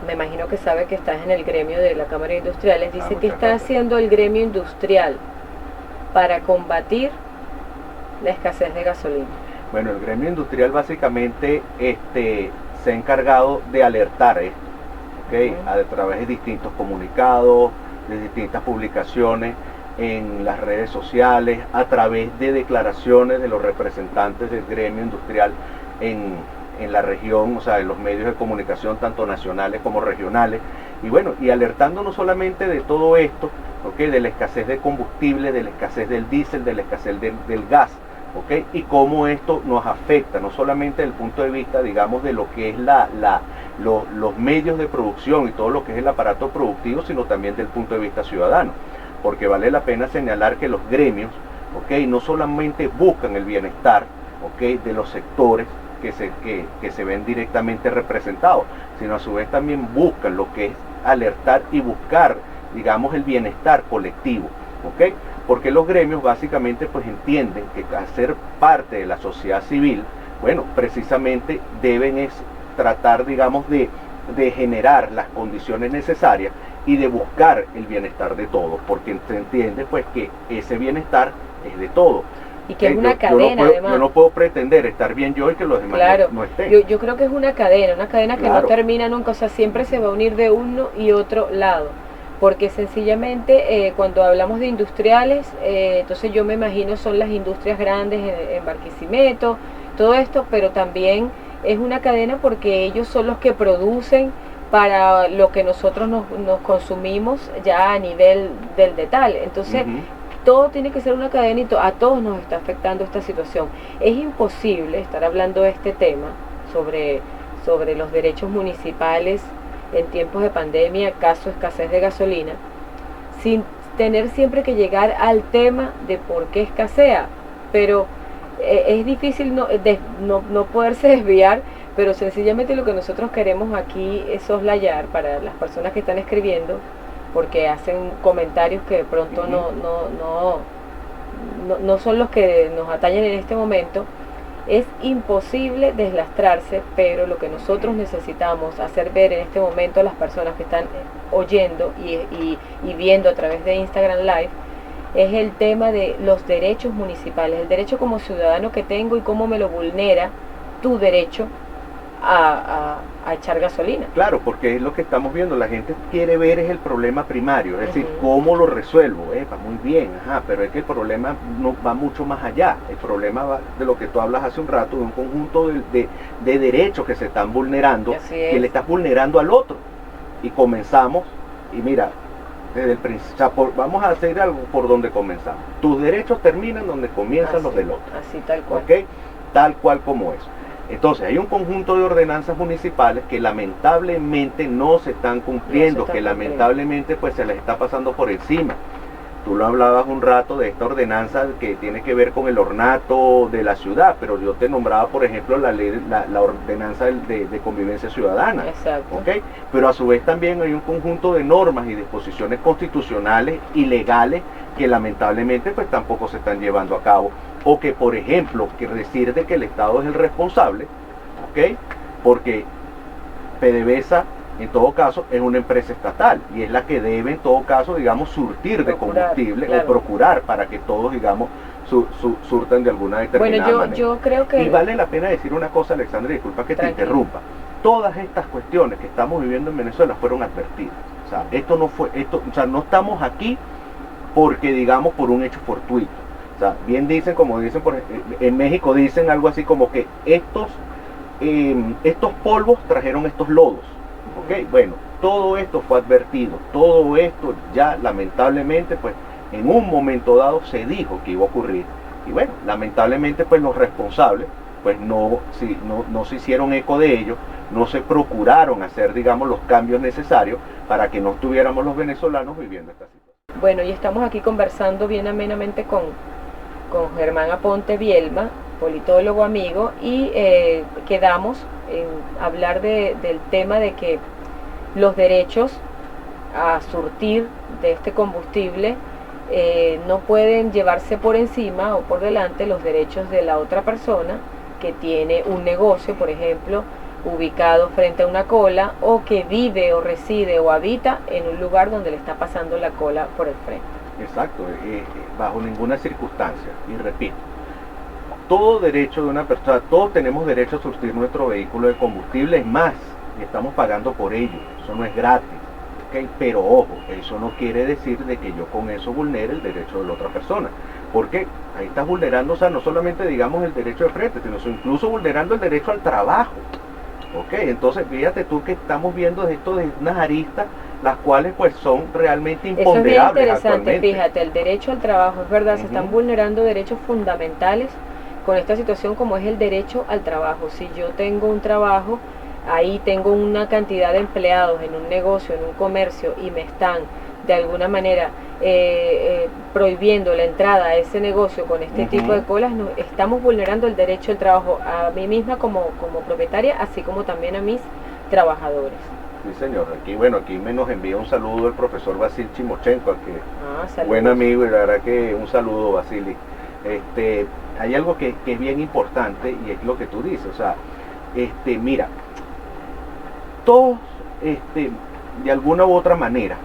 me imagino que sabe que estás en el gremio de la Cámara de Industriales, dice que está haciendo el gremio industrial para combatir la escasez de gasolina. Bueno, el gremio industrial básicamente se ha encargado de alertar esto, ¿okay? A través de distintos comunicados, de distintas publicaciones en las redes sociales, a través de declaraciones de los representantes del gremio industrial en la región, o sea, en los medios de comunicación tanto nacionales como regionales, y bueno, y alertando no solamente de todo esto, ¿okay? De la escasez de combustible, de la escasez del diésel, de la escasez del gas, ¿okay? Y cómo esto nos afecta, no solamente desde el punto de vista, digamos, de lo que es los medios de producción y todo lo que es el aparato productivo, sino también desde el punto de vista ciudadano, porque vale la pena señalar que los gremios, ¿okay? No solamente buscan el bienestar, ¿okay? De los sectores que se ven directamente representados, sino a su vez también buscan lo que es alertar y buscar, digamos, el bienestar colectivo, ¿ok? Porque los gremios básicamente pues entienden que al ser parte de la sociedad civil, bueno, precisamente deben tratar, digamos, de generar las condiciones necesarias y de buscar el bienestar de todos, porque se entiende pues que ese bienestar es de todos. Y que es una cadena, además. Yo no puedo pretender estar bien yo y que los demás no estén. Yo creo que es una cadena que no termina nunca, o sea, siempre se va a unir de uno y otro lado. Porque sencillamente cuando hablamos de industriales, entonces yo me imagino son las industrias grandes en Barquisimeto, todo esto, pero también es una cadena porque ellos son los que producen para lo que nosotros nos consumimos ya a nivel del detal. Entonces, todo tiene que ser una cadena y a todos nos está afectando esta situación. Es imposible estar hablando de este tema sobre los derechos municipales en tiempos de pandemia, caso escasez de gasolina, sin tener siempre que llegar al tema de por qué escasea, pero es difícil no poderse desviar, pero sencillamente lo que nosotros queremos aquí es soslayar para las personas que están escribiendo, porque hacen comentarios que de pronto no son los que nos atañen en este momento. Es imposible deslastrarse, pero lo que nosotros necesitamos hacer ver en este momento a las personas que están oyendo y viendo a través de Instagram Live es el tema de los derechos municipales, el derecho como ciudadano que tengo y cómo me lo vulnera tu derecho a echar gasolina. Claro, porque es lo que estamos viendo, la gente quiere ver es el problema primario, es decir, ¿cómo lo resuelvo? Va muy bien, pero es que el problema no va mucho más allá, el problema va de lo que tú hablas hace un rato, de un conjunto de derechos que se están vulnerando, que le estás vulnerando al otro, y comenzamos, y mira, desde el principio, vamos a hacer algo por donde comenzamos, tus derechos terminan donde comienzan los del otro, así tal cual, ¿okay? Tal cual como eso. Entonces hay un conjunto de ordenanzas municipales que lamentablemente no se están cumpliendo, que lamentablemente pues se les está pasando por encima. Tú lo hablabas un rato de esta ordenanza que tiene que ver con el ornato de la ciudad, pero yo te nombraba por ejemplo la ordenanza de convivencia ciudadana. Exacto. ¿Okay? Pero a su vez también hay un conjunto de normas y disposiciones constitucionales y legales que lamentablemente pues tampoco se están llevando a cabo. O que, por ejemplo, que decir de que el Estado es el responsable, ¿ok? Porque PDVSA, en todo caso, es una empresa estatal y es la que debe, en todo caso, digamos, surtir de combustible, claro, o procurar para que todos, digamos, surtan de alguna determinada manera. Yo creo que... Y vale la pena decir una cosa, Alexandra, disculpa que te interrumpa. Todas estas cuestiones que estamos viviendo en Venezuela fueron advertidas. O sea, no estamos aquí porque, digamos, por un hecho fortuito. O sea, bien dicen, como dicen en México, dicen algo así como que estos polvos trajeron estos lodos. ¿Okay? Bueno, todo esto fue advertido, todo esto ya lamentablemente pues en un momento dado se dijo que iba a ocurrir. Y bueno, lamentablemente pues los responsables pues no se hicieron eco de ello, no se procuraron hacer, digamos, los cambios necesarios para que no estuviéramos los venezolanos viviendo esta situación. Bueno, y estamos aquí conversando bien amenamente con Germán Aponte Bielma, politólogo amigo, y quedamos en hablar del tema de que los derechos a surtir de este combustible no pueden llevarse por encima o por delante los derechos de la otra persona que tiene un negocio, por ejemplo, ubicado frente a una cola, o que vive o reside o habita en un lugar donde le está pasando la cola por el frente. Exacto, bajo ninguna circunstancia, y repito, todo derecho de una persona, todos tenemos derecho a surtir nuestro vehículo de combustible, es más, y estamos pagando por ello, eso no es gratis, ¿okay? Pero ojo, eso no quiere decir de que yo con eso vulnere el derecho de la otra persona, porque ahí estás vulnerando, o sea, no solamente digamos el derecho de frente, sino incluso vulnerando el derecho al trabajo, ¿ok? Entonces fíjate tú que estamos viendo esto de unas aristas, las cuales pues son realmente imponderables. Eso es bien interesante, fíjate, el derecho al trabajo, es verdad, se están vulnerando derechos fundamentales con esta situación, como es el derecho al trabajo. Si yo tengo un trabajo, ahí tengo una cantidad de empleados en un negocio, en un comercio, y me están de alguna manera prohibiendo la entrada a ese negocio con este tipo de colas, estamos vulnerando el derecho al trabajo a mí misma como propietaria, así como también a mis trabajadores. Sí, señor. Aquí nos envía un saludo el profesor Basil Chimochenko, que buen amigo, y la verdad que un saludo, Basili. Hay algo que es bien importante, y es lo que tú dices, o sea, mira, todos, de alguna u otra manera,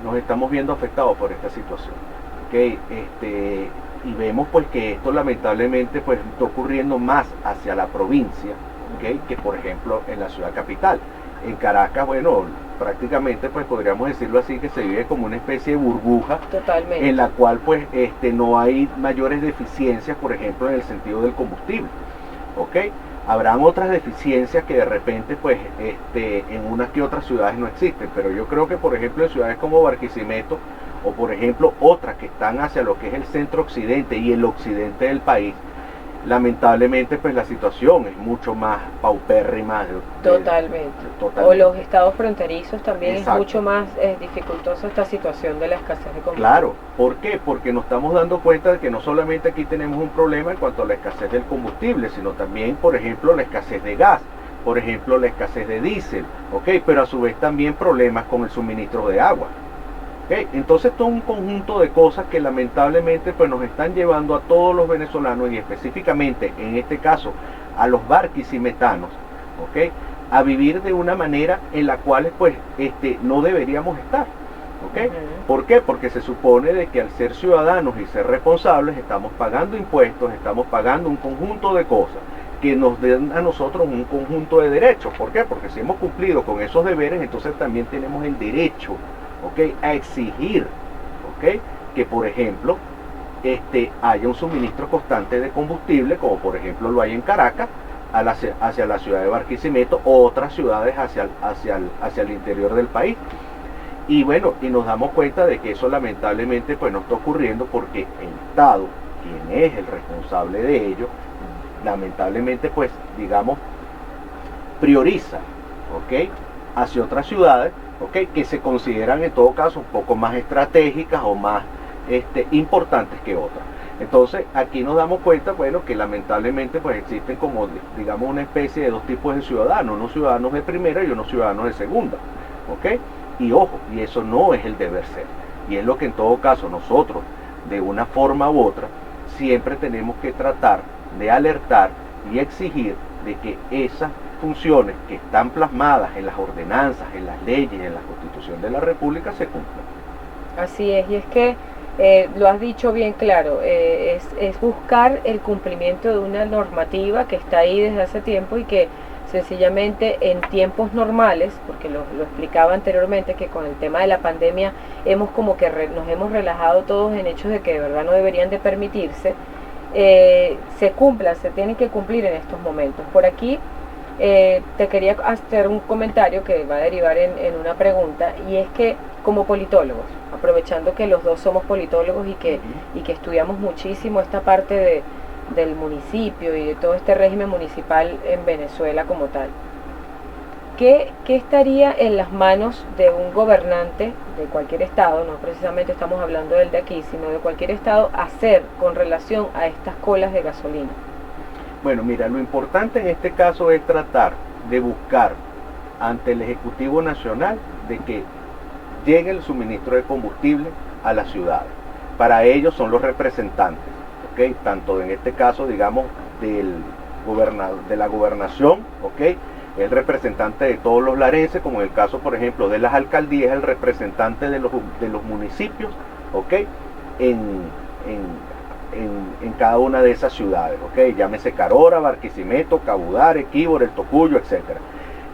nos estamos viendo afectados por esta situación, ¿okay? Y vemos pues que esto lamentablemente pues está ocurriendo más hacia la provincia, ¿okay? Que por ejemplo en la ciudad capital. En Caracas, bueno, prácticamente pues podríamos decirlo así, que se vive como una especie de burbuja. Totalmente. En la cual pues no hay mayores deficiencias, por ejemplo en el sentido del combustible, ¿ok? Habrán otras deficiencias que de repente pues en unas que otras ciudades no existen, pero yo creo que por ejemplo en ciudades como Barquisimeto o por ejemplo otras que están hacia lo que es el centro occidente y el occidente del país, lamentablemente pues la situación es mucho más paupérrima. Totalmente. O los estados fronterizos también. Exacto. Es mucho más dificultosa esta situación de la escasez de combustible. Claro, ¿por qué? Porque nos estamos dando cuenta de que no solamente aquí tenemos un problema en cuanto a la escasez del combustible, sino también, por ejemplo, la escasez de gas, por ejemplo, la escasez de diésel, ¿ok? Pero a su vez también problemas con el suministro de agua. ¿Okay? Entonces todo un conjunto de cosas que lamentablemente pues nos están llevando a todos los venezolanos y específicamente en este caso a los barquisimetos, ¿okay? A vivir de una manera en la cual pues no deberíamos estar. ¿Okay? ¿Por qué? Porque se supone de que al ser ciudadanos y ser responsables estamos pagando impuestos, estamos pagando un conjunto de cosas que nos den a nosotros un conjunto de derechos. ¿Por qué? Porque si hemos cumplido con esos deberes, entonces también tenemos el derecho, ¿okay? A exigir, ¿okay? Que por ejemplo haya un suministro constante de combustible, como por ejemplo lo hay en Caracas, hacia la ciudad de Barquisimeto o otras ciudades hacia el interior del país. Y bueno, y nos damos cuenta de que eso lamentablemente pues no está ocurriendo porque el Estado, quien es el responsable de ello, lamentablemente pues digamos prioriza, ¿ok? Hacia otras ciudades, ¿ok? Que se consideran en todo caso un poco más estratégicas o más importantes que otras. Entonces aquí nos damos cuenta, bueno, que lamentablemente pues existen como digamos una especie de dos tipos de ciudadanos, unos ciudadanos de primera y unos ciudadanos de segunda, ¿ok? Y ojo, y eso no es el deber ser, y es lo que en todo caso nosotros de una forma u otra siempre tenemos que tratar de alertar y exigir de que esas funciones que están plasmadas en las ordenanzas, en las leyes, en la Constitución de la República se cumplan. Así es, y es que lo has dicho bien claro, es buscar el cumplimiento de una normativa que está ahí desde hace tiempo y que sencillamente en tiempos normales, porque lo explicaba anteriormente, que con el tema de la pandemia hemos como que nos hemos relajado todos en hechos de que de verdad no deberían de permitirse, se cumplan, se tienen que cumplir en estos momentos. Por aquí te quería hacer un comentario que va a derivar en una pregunta, y es que como politólogos, aprovechando que los dos somos politólogos y que estudiamos muchísimo esta parte del municipio y de todo este régimen municipal en Venezuela como tal, ¿qué estaría en las manos de un gobernante de cualquier estado, no precisamente estamos hablando del de aquí, sino de cualquier estado, hacer con relación a estas colas de gasolina? Bueno, mira, lo importante en este caso es tratar de buscar ante el Ejecutivo Nacional de que llegue el suministro de combustible a las ciudades. Para ellos son los representantes, ¿okay? Tanto en este caso, digamos, de la gobernación, ¿okay? El representante de todos los larenses, como en el caso, por ejemplo, de las alcaldías, el representante de los municipios, ¿okay? En cada una de esas ciudades, ¿okay? Llámese Carora, Barquisimeto, Cabudare, Equíbor, El Tocuyo, etcétera.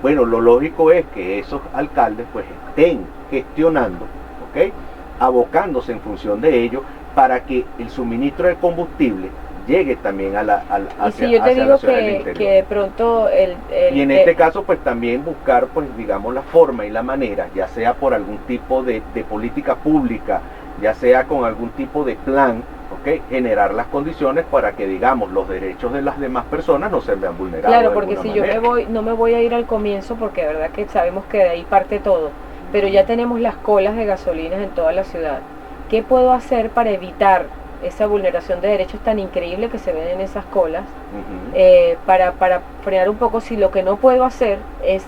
Bueno, lo lógico es que esos alcaldes pues estén gestionando, ¿okay? Abocándose en función de ello para que el suministro de combustible llegue también hacia la ciudad del interior. Que de pronto y en este caso pues también buscar pues digamos la forma y la manera, ya sea por algún tipo de política pública, ya sea con algún tipo de plan, ¿okay? Generar las condiciones para que digamos los derechos de las demás personas no se vean vulnerados. Claro, porque si yo no me voy a ir al comienzo, porque de verdad que sabemos que de ahí parte todo, pero ya tenemos las colas de gasolinas en toda la ciudad. ¿Qué puedo hacer para evitar esa vulneración de derechos tan increíble que se ven en esas colas? Para frenar un poco, si lo que no puedo hacer es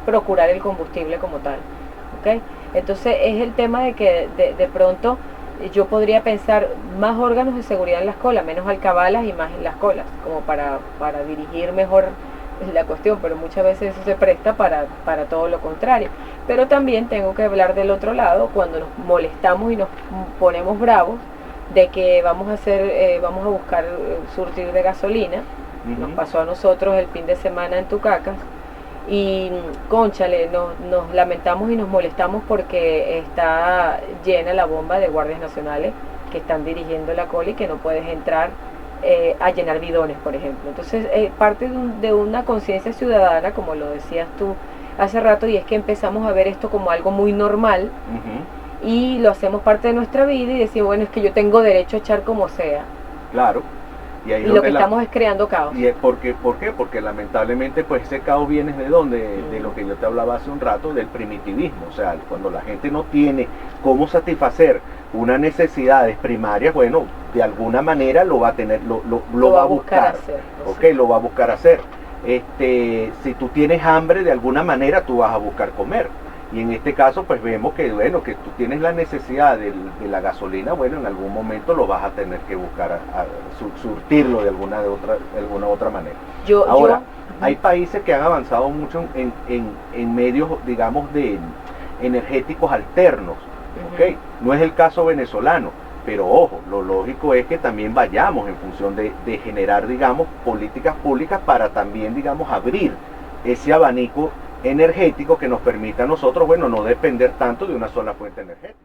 procurar el combustible como tal, ¿okay? Entonces es el tema de que de pronto yo podría pensar más órganos de seguridad en las colas, menos alcabalas y más en las colas, como para dirigir mejor la cuestión, pero muchas veces eso se presta para todo lo contrario. Pero también tengo que hablar del otro lado, cuando nos molestamos y nos ponemos bravos de que vamos a buscar surtir de gasolina. Nos pasó a nosotros el fin de semana en Tucacas, y cónchale, nos lamentamos y nos molestamos porque está llena la bomba de guardias nacionales que están dirigiendo la cola y que no puedes entrar a llenar bidones, por ejemplo. Entonces parte de una conciencia ciudadana, como lo decías tú hace rato, y es que empezamos a ver esto como algo muy normal, y lo hacemos parte de nuestra vida y decimos, bueno, es que yo tengo derecho a echar como sea. Claro. Y ahí Y lo que estamos es creando caos. ¿Y por qué? Porque lamentablemente pues ese caos viene de dónde, de lo que yo te hablaba hace un rato, del primitivismo. O sea, cuando la gente no tiene cómo satisfacer unas necesidades primarias, bueno, de alguna manera lo va a tener, lo va a buscar hacer. Ok, lo va a buscar hacer. Si tú tienes hambre, de alguna manera tú vas a buscar comer. Y en este caso pues vemos que bueno, que tú tienes la necesidad de la gasolina, bueno, en algún momento lo vas a tener que buscar surtirlo de alguna otra manera. Ahora, hay países que han avanzado mucho en medios, digamos, de energéticos alternos, ¿ok? No es el caso venezolano, pero ojo, lo lógico es que también vayamos en función de generar, digamos, políticas públicas para también, digamos, abrir ese abanico energético que nos permita a nosotros, bueno, no depender tanto de una sola fuente energética.